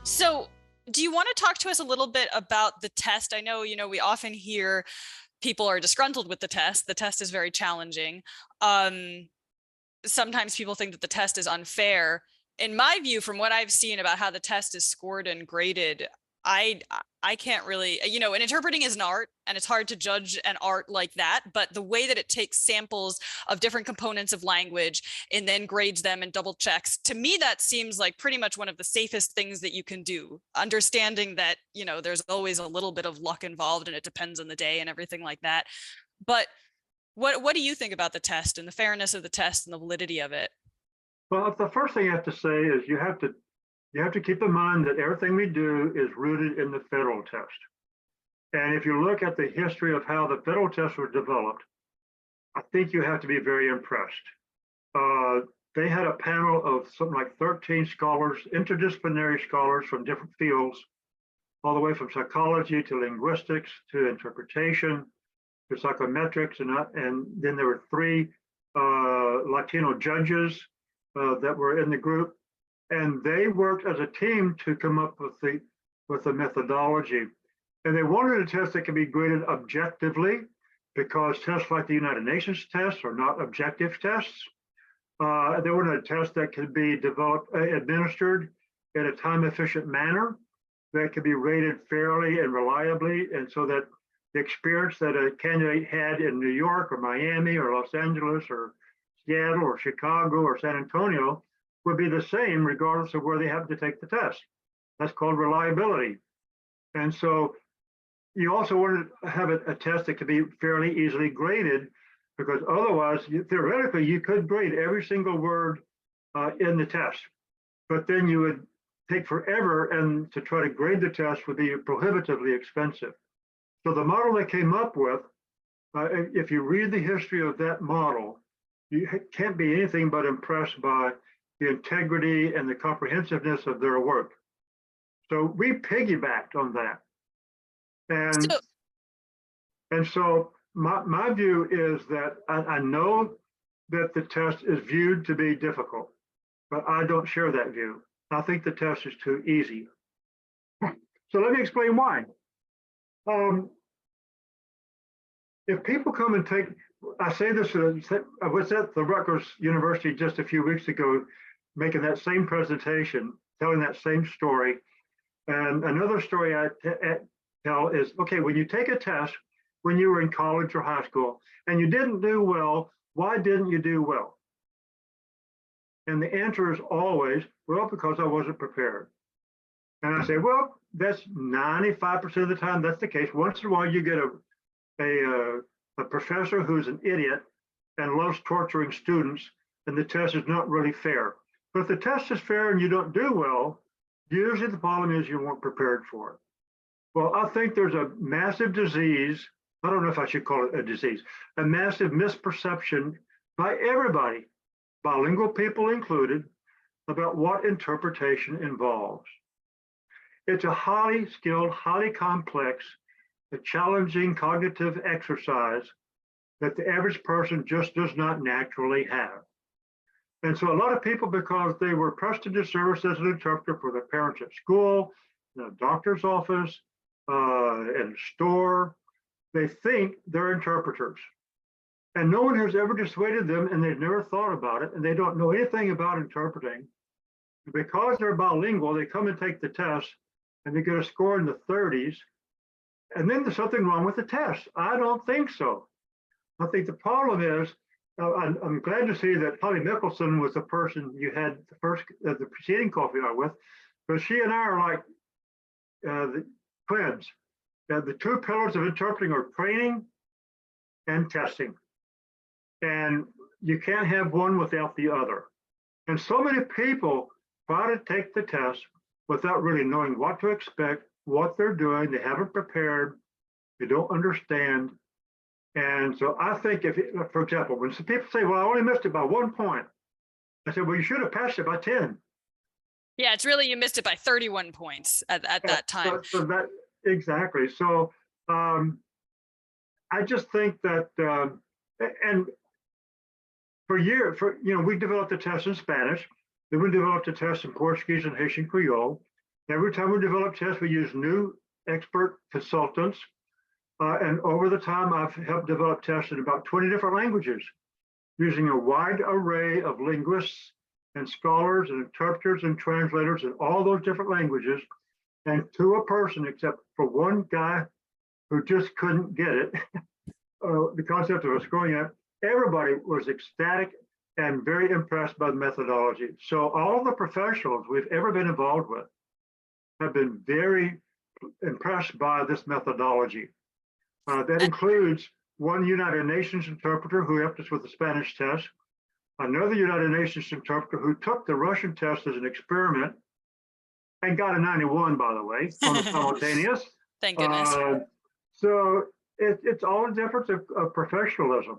So, do you want to talk to us a little bit about the test? I know, we often hear people are disgruntled with the test. The test is very challenging. Um, Sometimes people think that the test is unfair. In my view, from what I've seen about how the test is scored and graded, I I can't really, and interpreting is an art, and it's hard to judge an art like that. But the way that it takes samples of different components of language and then grades them and double checks, to me, that seems like pretty much one of the safest things that you can do. Understanding that, there's always a little bit of luck involved and it depends on the day and everything like that. But what do you think about the test and the fairness of the test and the validity of it? Well, the first thing I have to say is you have to keep in mind that everything we do is rooted in the federal test. And if you look at the history of how the federal test was developed, I think you have to be very impressed. Uh, they had a panel of something like 13 scholars, interdisciplinary scholars from different fields, all the way from psychology to linguistics to interpretation to psychometrics, and then there were three Latino judges that were in the group, and they worked as a team to come up with the methodology. And they wanted a test that could be graded objectively, because tests like the United Nations tests are not objective tests. They wanted a test that could be administered in a time-efficient manner, that could be rated fairly and reliably, and so that the experience that a candidate had in New York or Miami or Los Angeles or Seattle or Chicago or San Antonio would be the same regardless of where they happen to take the test. That's called reliability. And so you also want to have a test that could be fairly easily graded, because otherwise, theoretically, you could grade every single word in the test, but then you would take forever, and to try to grade the test would be prohibitively expensive. So the model they came up with, if you read the history of that model, you can't be anything but impressed by the integrity and the comprehensiveness of their work. So we piggybacked on that. And So, so my view is that I know that the test is viewed to be difficult, but I don't share that view. I think the test is too easy. So let me explain why. If people come and take, I say this, I was at the Rutgers University just a few weeks ago, making that same presentation, telling that same story. And another story I tell is, okay, when you take a test when you were in college or high school and you didn't do well, why didn't you do well? And the answer is always, well, because I wasn't prepared. And I say, well, that's 95% of the time that's the case. Once in a while you get a professor who's an idiot and loves torturing students, and the test is not really fair. But if the test is fair and you don't do well, usually the problem is you weren't prepared for it. Well, I think there's a massive disease. I don't know if I should call it a disease, a massive misperception by everybody, bilingual people included, about what interpretation involves. It's a highly skilled, highly complex, a challenging cognitive exercise that the average person just does not naturally have. And so a lot of people, because they were pressed into service as an interpreter for their parents at school, in a doctor's office, in a store, they think they're interpreters. And no one has ever dissuaded them, and they've never thought about it, and they don't know anything about interpreting. Because they're bilingual, they come and take the test, and they get a score in the 30s, and then there's something wrong with the test. I don't think so. I think the problem is, I'm glad to see that Holly Mickelson was the person you had the preceding coffee hour with, because she and I are like the twins. The two pillars of interpreting are training and testing. And you can't have one without the other. And so many people try to take the test without really knowing what to expect, what they're doing. They haven't prepared. They don't understand. And so I think for example, when some people say, well, I only missed it by 1 point, I said, well, you should have passed it by 10. yeah, it's really, you missed it by 31 points at that time. So that, exactly. So I just think that, and for we developed a test in Spanish. Then we developed a test in Portuguese and Haitian Creole. Every time we develop tests, we use new expert consultants. And over the time, I've helped develop tests in about 20 different languages, using a wide array of linguists and scholars and interpreters and translators in all those different languages. And to a person, except for one guy who just couldn't get it, the concept of a scoring app, everybody was ecstatic and very impressed by the methodology. So all the professionals we've ever been involved with have been very impressed by this methodology. That includes one United Nations interpreter who helped us with the Spanish test, another United Nations interpreter who took the Russian test as an experiment and got a 91, by the way, on the simultaneous. Thank goodness. So it's all a difference of professionalism.